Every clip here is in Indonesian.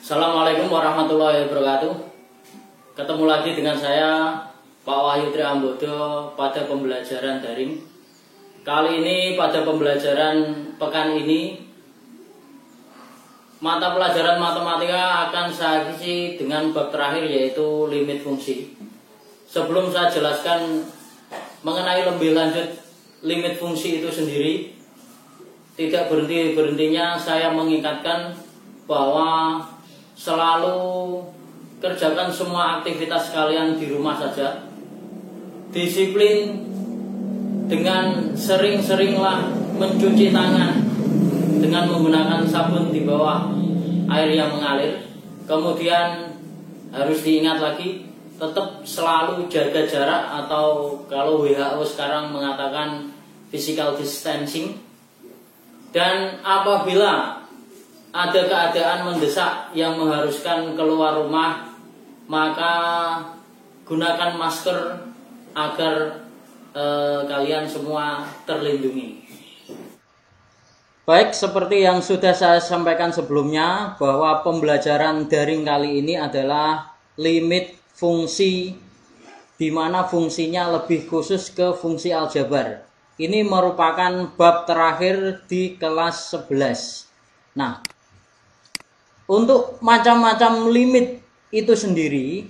Assalamualaikum warahmatullahi wabarakatuh. Ketemu lagi dengan saya Pak Wahyu Triambodo pada pembelajaran daring. Kali ini pada pembelajaran pekan ini mata pelajaran matematika akan saya isi dengan bab terakhir, yaitu limit fungsi. Sebelum saya jelaskan mengenai lebih lanjut limit fungsi itu sendiri, tidak berhenti-berhentinya saya mengingatkan bahwa selalu kerjakan semua aktivitas kalian di rumah saja. Disiplin dengan sering-seringlah mencuci tangan dengan menggunakan sabun di bawah air yang mengalir. Kemudian harus diingat lagi, tetap selalu jaga jarak, atau kalau WHO sekarang mengatakan physical distancing. Dan apabila ada keadaan mendesak yang mengharuskan keluar rumah, maka gunakan masker agar kalian semua terlindungi. Baik, seperti yang sudah saya sampaikan sebelumnya, bahwa pembelajaran daring kali ini adalah limit fungsi, di mana fungsinya lebih khusus ke fungsi aljabar. Ini merupakan bab terakhir di kelas 11. Nah, untuk macam-macam limit itu sendiri,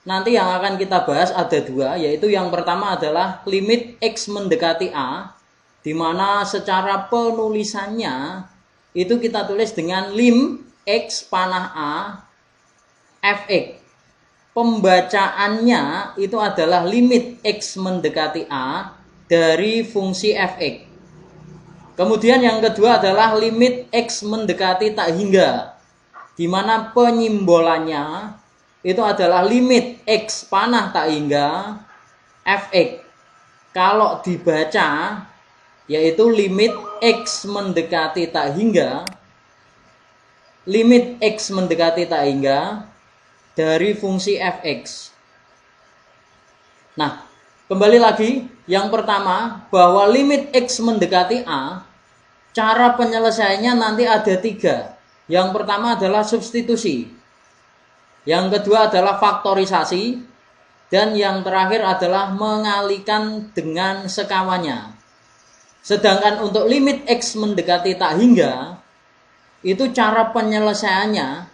nanti yang akan kita bahas ada dua, yaitu yang pertama adalah limit X mendekati A, di mana secara penulisannya itu kita tulis dengan lim X panah A Fx. Pembacaannya itu adalah limit X mendekati A dari fungsi Fx. Kemudian yang kedua adalah limit X mendekati tak hingga, di mana penyimbolannya itu adalah limit X panah tak hingga Fx. Kalau dibaca yaitu limit X mendekati tak hingga, limit X mendekati tak hingga dari fungsi Fx. Nah, kembali lagi, yang pertama bahwa limit X mendekati A, cara penyelesaiannya nanti ada tiga. Yang pertama adalah substitusi, yang kedua adalah faktorisasi, dan yang terakhir adalah mengalihkan dengan sekawannya. Sedangkan untuk limit X mendekati tak hingga, itu cara penyelesaiannya,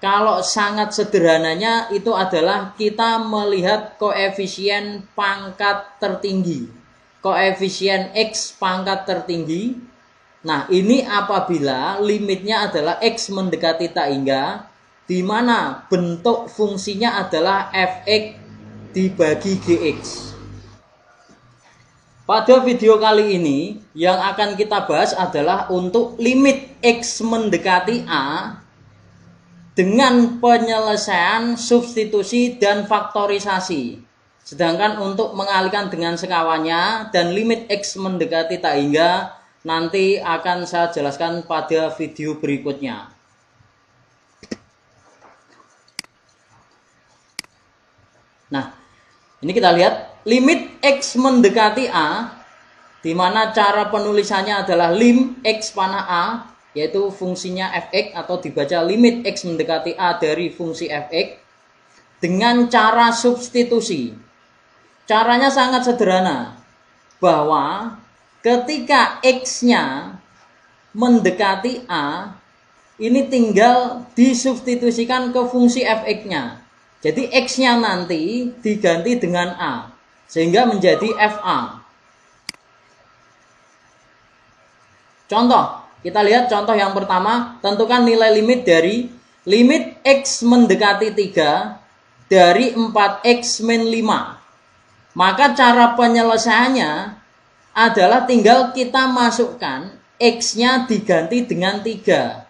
kalau sangat sederhananya itu adalah kita melihat koefisien pangkat tertinggi, koefisien X pangkat tertinggi. Nah, ini apabila limitnya adalah X mendekati tak hingga, di mana bentuk fungsinya adalah Fx dibagi Gx. Pada video kali ini yang akan kita bahas adalah untuk limit X mendekati A dengan penyelesaian substitusi dan faktorisasi. Sedangkan untuk mengalihkan dengan sekawannya dan limit X mendekati tak hingga nanti akan saya jelaskan pada video berikutnya. Nah, ini kita lihat limit X mendekati A, di mana cara penulisannya adalah lim X panah A, yaitu fungsinya Fx, atau dibaca limit X mendekati A dari fungsi Fx, dengan cara substitusi. Caranya sangat sederhana, bahwa ketika X-nya mendekati A, ini tinggal disubstitusikan ke fungsi Fx-nya. Jadi X-nya nanti diganti dengan A, sehingga menjadi Fa. Contoh, kita lihat contoh yang pertama. Tentukan nilai limit dari limit X mendekati 3 dari 4X min 5. Maka cara penyelesaiannya adalah tinggal kita masukkan X-nya diganti dengan 3.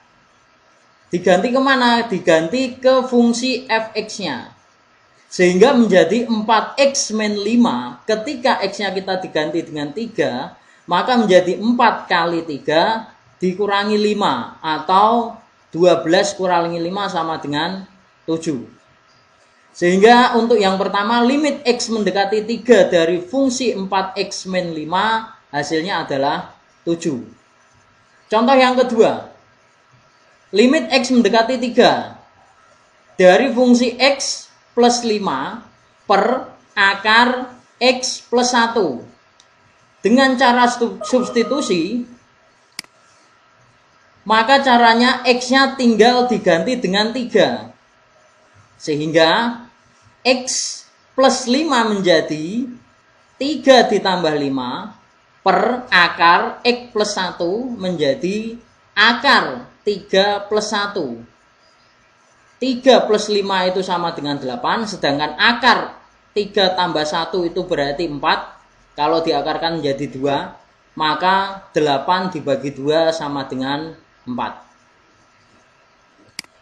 Diganti kemana? Diganti ke fungsi Fx-nya. Sehingga menjadi 4X min 5. Ketika X-nya kita diganti dengan 3, maka menjadi 4 kali 3 dikurangi 5. Atau 12 kurangi 5 sama dengan 7. Sehingga untuk yang pertama, limit X mendekati 3 dari fungsi 4X min 5 hasilnya adalah 7. Contoh yang kedua, limit X mendekati 3 dari fungsi X plus 5 per akar X plus 1. Dengan cara substitusi, maka caranya X-nya tinggal diganti dengan 3. Sehingga X plus 5 menjadi 3 ditambah 5 per akar X plus 1 menjadi akar 3 plus 1. 3 plus 5 itu sama dengan 8, sedangkan akar 3 tambah 1 itu berarti 4. Kalau diakarkan menjadi 2, maka 8 dibagi 2 sama dengan 4.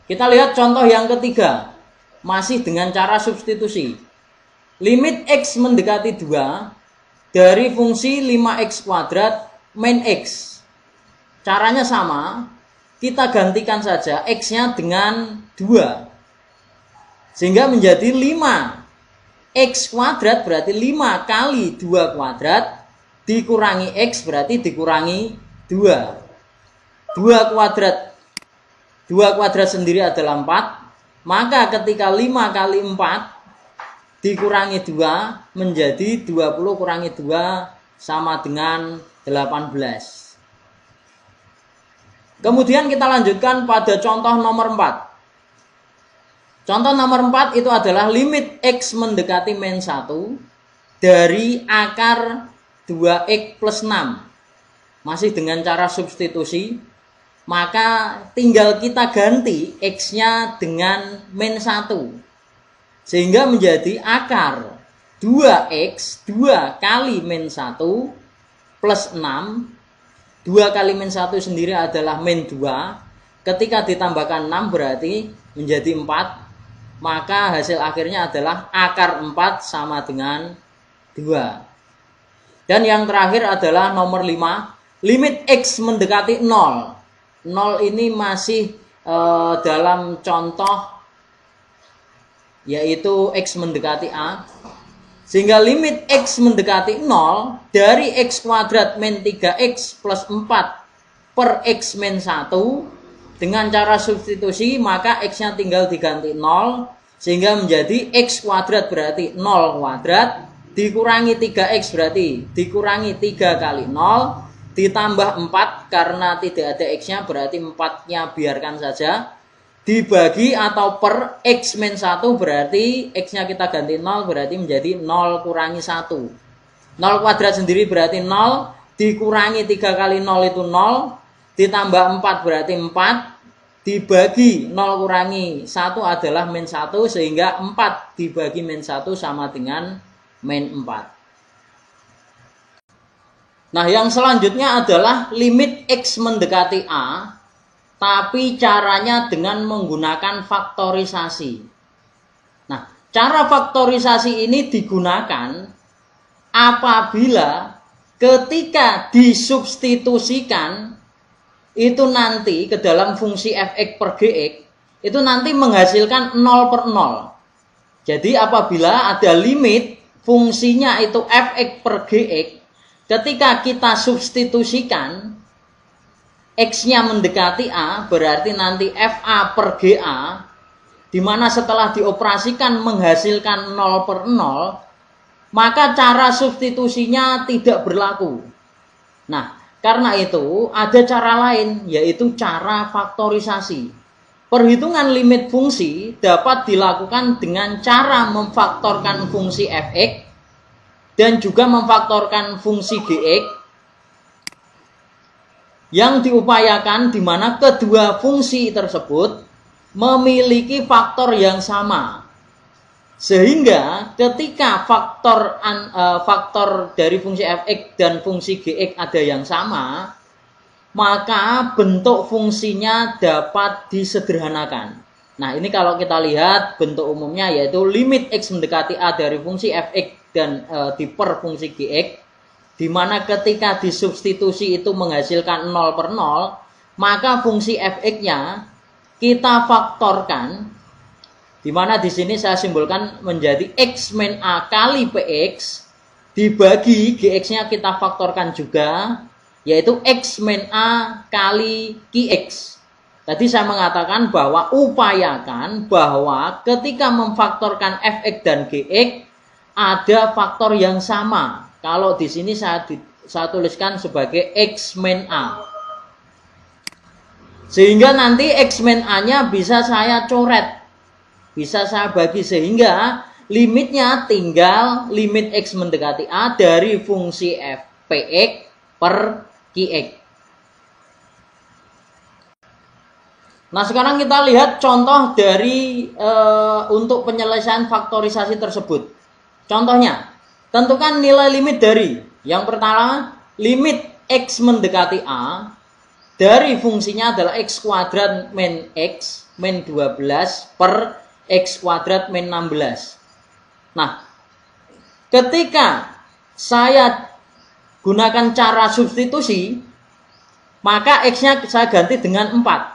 Kita lihat contoh yang ketiga, masih dengan cara substitusi. Limit X mendekati 2 dari fungsi 5X kuadrat min X. Caranya sama, kita gantikan saja X-nya dengan 2. Sehingga menjadi 5X kuadrat berarti 5 kali 2 kuadrat dikurangi X berarti dikurangi 2. 2 kuadrat sendiri adalah 4. Maka ketika 5 kali 4 dikurangi 2 menjadi 20 kurangi 2 sama dengan 18. Kemudian kita lanjutkan pada contoh nomor 4. Contoh nomor 4 itu adalah limit X mendekati min 1 dari akar 2X plus 6. Masih dengan cara substitusi, maka tinggal kita ganti X-nya dengan min 1. Sehingga menjadi akar 2X 2 kali min 1 plus 6. 2 kali min 1 sendiri adalah min 2. Ketika ditambahkan 6 berarti menjadi 4. Maka hasil akhirnya adalah akar 4 sama dengan 2. Dan yang terakhir adalah nomor 5. Limit X mendekati 0. 0 ini masih dalam contoh yaitu X mendekati A. Sehingga limit X mendekati 0 dari X kuadrat min 3X plus 4 per X min 1. Dengan cara substitusi maka X-nya tinggal diganti 0. Sehingga menjadi X kuadrat berarti 0 kuadrat. Dikurangi 3X berarti dikurangi 3 kali 0. Ditambah 4 karena tidak ada X-nya berarti 4-nya biarkan saja. Dibagi atau per X min 1 berarti X-nya kita ganti 0 berarti menjadi 0 kurangi 1. 0 kuadrat sendiri berarti 0. Dikurangi 3 kali 0 itu 0. Ditambah 4 berarti 4. Dibagi 0 kurangi 1 adalah min 1. Sehingga 4 dibagi min 1 sama dengan min 4. Nah yang selanjutnya adalah limit X mendekati A. Tapi caranya dengan menggunakan faktorisasi. Nah, cara faktorisasi ini digunakan apabila ketika disubstitusikan itu nanti ke dalam fungsi fx per gx itu nanti menghasilkan 0 per 0. Jadi apabila ada limit fungsinya itu fx per gx, ketika kita substitusikan X-nya mendekati A berarti nanti FA per GA di mana setelah dioperasikan menghasilkan 0 per 0, maka cara substitusinya tidak berlaku. Nah, karena itu ada cara lain yaitu cara faktorisasi. Perhitungan limit fungsi dapat dilakukan dengan cara memfaktorkan fungsi fx dan juga memfaktorkan fungsi gx yang diupayakan di mana kedua fungsi tersebut memiliki faktor yang sama. Sehingga ketika faktor dari fungsi fx dan fungsi gx ada yang sama, maka bentuk fungsinya dapat disederhanakan. Nah, ini kalau kita lihat bentuk umumnya yaitu limit x mendekati a dari fungsi fx dan diper fungsi gx, di mana ketika disubstitusi itu menghasilkan 0 per 0, maka fungsi fx-nya kita faktorkan, di mana di sini saya simbolkan menjadi x min a kali px dibagi gx-nya kita faktorkan juga, yaitu x min a kali qx. Tadi saya mengatakan bahwa upayakan bahwa ketika memfaktorkan fx dan gx ada faktor yang sama. Kalau di sini saya tuliskan sebagai x min a. Sehingga nanti x min a-nya bisa saya coret. Bisa saya bagi sehingga limitnya tinggal limit x mendekati a dari fungsi f px per qx. Nah, sekarang kita lihat contoh dari untuk penyelesaian faktorisasi tersebut. Contohnya, tentukan nilai limit dari yang pertama, limit x mendekati a dari fungsinya adalah x kuadrat min x min 12 per x kuadrat min 16. Nah, ketika saya gunakan cara substitusi, maka x-nya saya ganti dengan 4.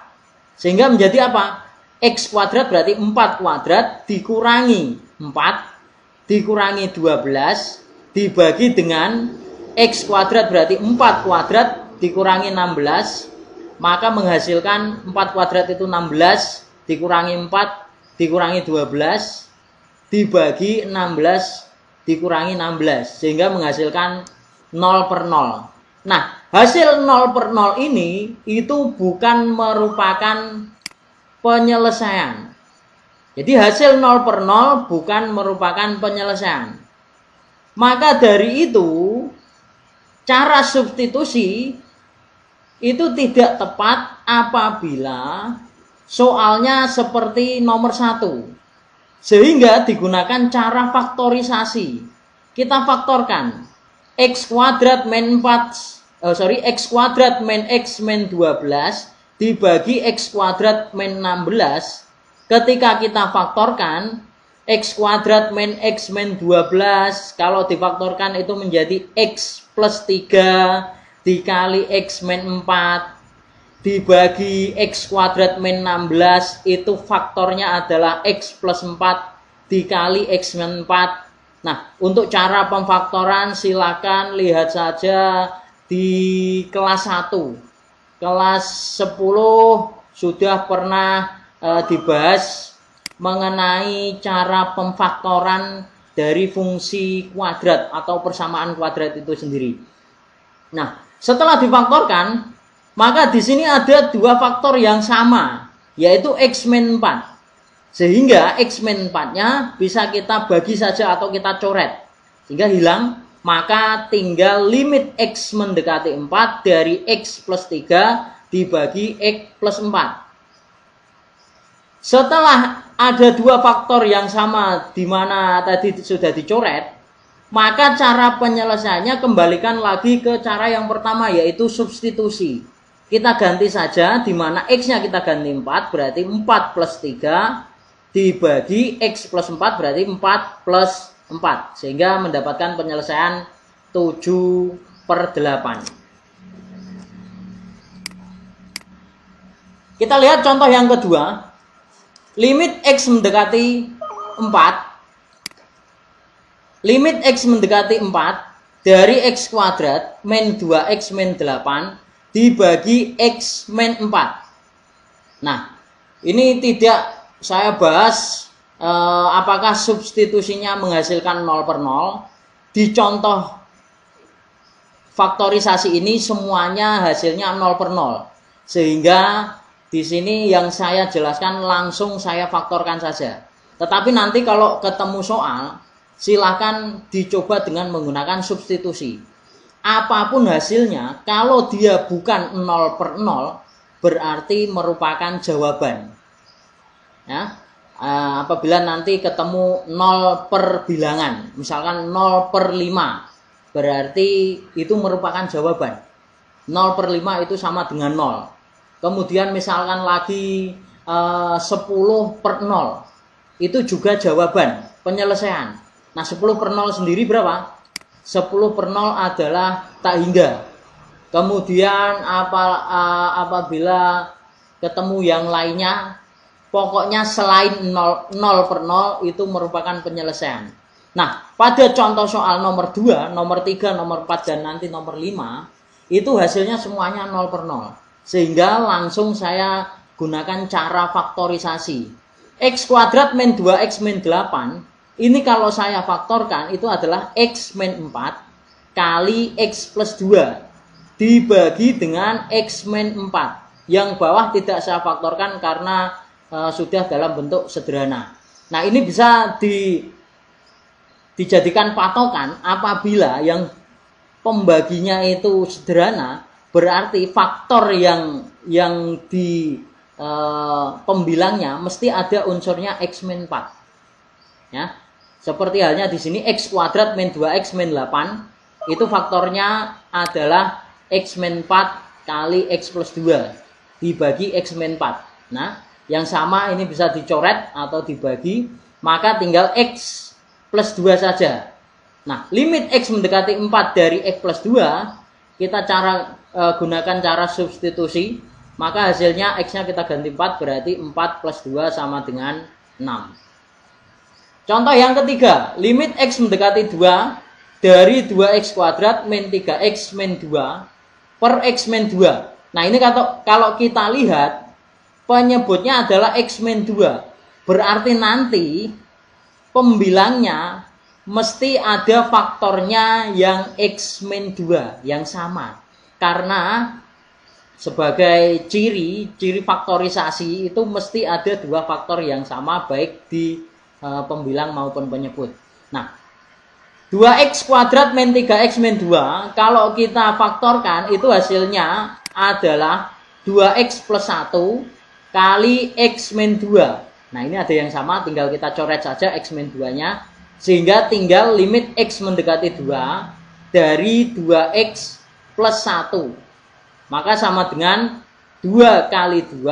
Sehingga menjadi apa? X kuadrat berarti 4 kuadrat dikurangi 4 dikurangi 12 dibagi dengan X kuadrat berarti 4 kuadrat dikurangi 16. Maka menghasilkan 4 kuadrat itu 16 dikurangi 4 dikurangi 12 dibagi 16 dikurangi 16. Sehingga menghasilkan 0 per 0. Nah, hasil 0 per 0 ini itu bukan merupakan penyelesaian. Jadi hasil 0 per 0 bukan merupakan penyelesaian. Maka dari itu, cara substitusi itu tidak tepat apabila soalnya seperti nomor 1. Sehingga digunakan cara faktorisasi. Kita faktorkan x kuadrat min x kuadrat min x min 12 dibagi x kuadrat min 16. Ketika kita faktorkan x kuadrat min x min 12, kalau difaktorkan itu menjadi x plus 3 dikali x min 4 dibagi x kuadrat min 16, itu faktornya adalah x plus 4 dikali x min 4. Nah, untuk cara pemfaktoran silakan lihat saja di kelas 1. Kelas 10 sudah pernah dibahas mengenai cara pemfaktoran dari fungsi kuadrat atau persamaan kuadrat itu sendiri. Nah, setelah difaktorkan, maka di sini ada 2 faktor yang sama, yaitu x min 4. Sehingga x min 4-nya bisa kita bagi saja atau kita coret. Sehingga hilang, maka tinggal limit x mendekati 4 dari x plus 3 dibagi x plus 4. Setelah ada 2 faktor yang sama di mana tadi sudah dicoret, maka cara penyelesaiannya kembalikan lagi ke cara yang pertama, yaitu substitusi. Kita ganti saja, di mana x-nya kita ganti 4, berarti 4 plus 3 dibagi x plus 4 berarti 4 plus 4. Sehingga mendapatkan penyelesaian 7 per 8. Kita lihat contoh yang kedua. Limit x mendekati 4. Limit x mendekati 4 dari x kuadrat min 2x min 8 dibagi x min 4. Nah, ini tidak saya bahas apakah substitusinya menghasilkan 0 per 0. Di contoh faktorisasi ini semuanya hasilnya 0 per 0. Sehingga di sini yang saya jelaskan langsung saya faktorkan saja. Tetapi nanti kalau ketemu soal, silakan dicoba dengan menggunakan substitusi. Apapun hasilnya, kalau dia bukan 0 per 0, berarti merupakan jawaban. Ya, apabila nanti ketemu 0 per bilangan, misalkan 0 per 5, berarti itu merupakan jawaban. 0 per 5 itu sama dengan 0. Kemudian misalkan lagi 10 per 0, itu juga jawaban, penyelesaian. Nah, 10 per 0 sendiri berapa? 10 per 0 adalah tak hingga. Kemudian apabila ketemu yang lainnya, pokoknya selain 0 per 0 itu merupakan penyelesaian. Nah, pada contoh soal nomor 2, nomor 3, nomor 4, dan nanti nomor 5, itu hasilnya semuanya 0 per 0. Sehingga langsung saya gunakan cara faktorisasi. X kuadrat min 2X min 8, ini kalau saya faktorkan itu adalah X min 4 kali X plus 2 dibagi dengan X min 4. Yang bawah tidak saya faktorkan karena sudah dalam bentuk sederhana. Nah, ini bisa dijadikan patokan apabila yang pembaginya itu sederhana, berarti faktor yang di pembilangnya mesti ada unsurnya X min 4. Ya. Seperti halnya di sini X kuadrat min 2X min 8, itu faktornya adalah X min 4 kali X plus 2 dibagi X min 4. Nah, yang sama ini bisa dicoret atau dibagi, maka tinggal X plus 2 saja. Nah, limit X mendekati 4 dari X plus 2, kita gunakan cara substitusi. Maka hasilnya X-nya kita ganti 4, berarti 4 plus 2 sama dengan 6. Contoh yang ketiga, limit X mendekati 2 dari 2X kuadrat min 3X min 2 per X min 2. Nah, ini kalau kita lihat, penyebutnya adalah X min 2. Berarti nanti pembilangnya mesti ada faktornya yang X min 2 yang sama. Karena sebagai ciri faktorisasi itu mesti ada dua faktor yang sama baik di pembilang maupun penyebut. Nah, 2X kuadrat min 3X min 2 kalau kita faktorkan itu hasilnya adalah 2X plus 1 kali X min 2. Nah, ini ada yang sama, tinggal kita coret saja X min 2-nya. Sehingga tinggal limit X mendekati 2 dari 2X plus 1. Maka sama dengan 2 kali 2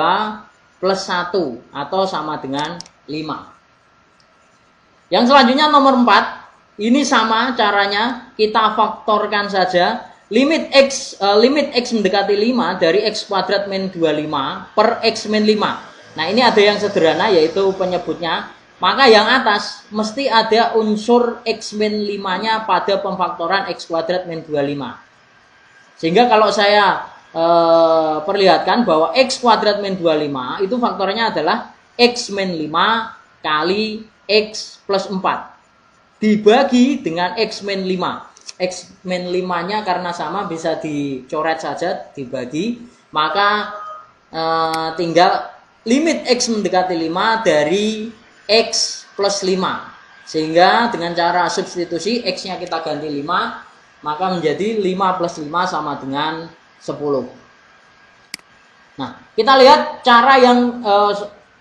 plus 1 atau sama dengan 5. Yang selanjutnya nomor 4. Ini sama caranya, kita faktorkan saja. Limit X mendekati 5 dari X kuadrat min 25 per X min 5. Nah, ini ada yang sederhana yaitu penyebutnya. Maka yang atas mesti ada unsur X min 5-nya pada pemfaktoran X kuadrat min 25. Sehingga kalau saya perlihatkan bahwa X kuadrat min 25 itu faktornya adalah X min 5 kali X plus 4 dibagi dengan X min 5. X min 5-nya karena sama bisa dicoret saja, dibagi. Maka tinggal limit X mendekati 5 dari X plus 5. Sehingga dengan cara substitusi X-nya kita ganti 5, maka menjadi 5 plus 5 sama dengan 10. Nah, kita lihat cara yang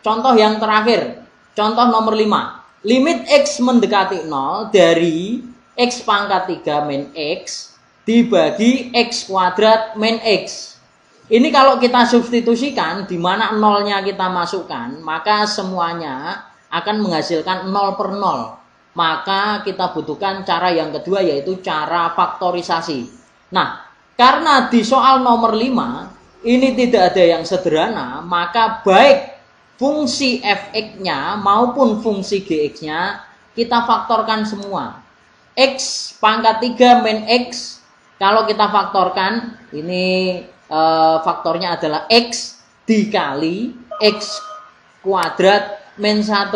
contoh yang terakhir. Contoh nomor 5. Limit X mendekati 0 dari X pangkat 3 min X dibagi X kuadrat min X. Ini kalau kita substitusikan, di mana 0-nya kita masukkan, maka semuanya akan menghasilkan 0 per 0. Maka kita butuhkan cara yang kedua, yaitu cara faktorisasi. Nah, karena di soal nomor 5 ini tidak ada yang sederhana, maka baik fungsi fx-nya maupun fungsi gx-nya kita faktorkan semua. X pangkat 3 min X, kalau kita faktorkan, ini faktornya adalah X dikali X kuadrat min 1.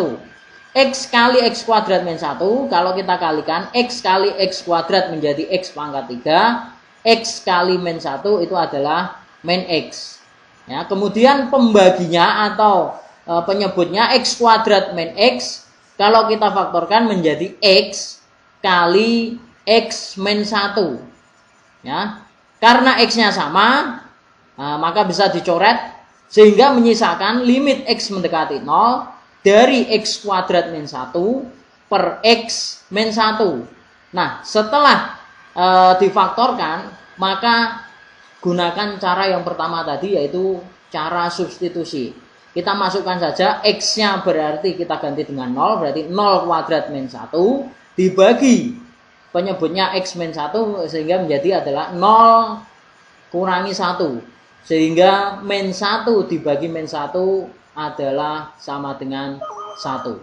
X kali X kuadrat min 1, kalau kita kalikan X kali X kuadrat menjadi X pangkat 3, X kali min 1 itu adalah min X. Ya, kemudian pembaginya atau penyebutnya X kuadrat min X, kalau kita faktorkan menjadi X kali X min 1. Ya, karena X-nya sama, maka bisa dicoret sehingga menyisakan limit X mendekati 0 dari X kuadrat min 1 per X min 1. Nah, setelah difaktorkan, maka gunakan cara yang pertama tadi, yaitu cara substitusi. Kita masukkan saja X-nya, berarti kita ganti dengan 0, berarti 0 kuadrat min 1 dibagi penyebutnya X min 1, sehingga menjadi adalah 0 kurangi 1, sehingga min 1 dibagi min 1 adalah sama dengan 1.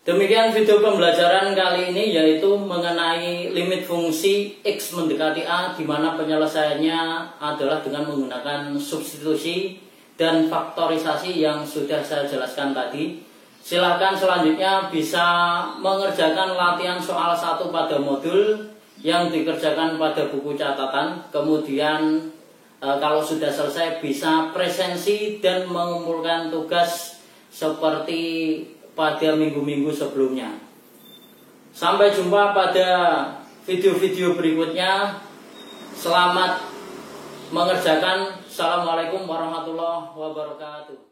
Demikian video pembelajaran kali ini, yaitu mengenai limit fungsi X mendekati A, di mana penyelesaiannya adalah dengan menggunakan substitusi. dan faktorisasi yang sudah saya jelaskan tadi. Silakan selanjutnya bisa mengerjakan latihan soal 1 pada modul yang dikerjakan pada buku catatan. Kemudian kalau sudah selesai bisa presensi dan mengumpulkan tugas seperti pada minggu-minggu sebelumnya. Sampai jumpa pada video-video berikutnya. Selamat mengerjakan. Assalamualaikum warahmatullahi wabarakatuh.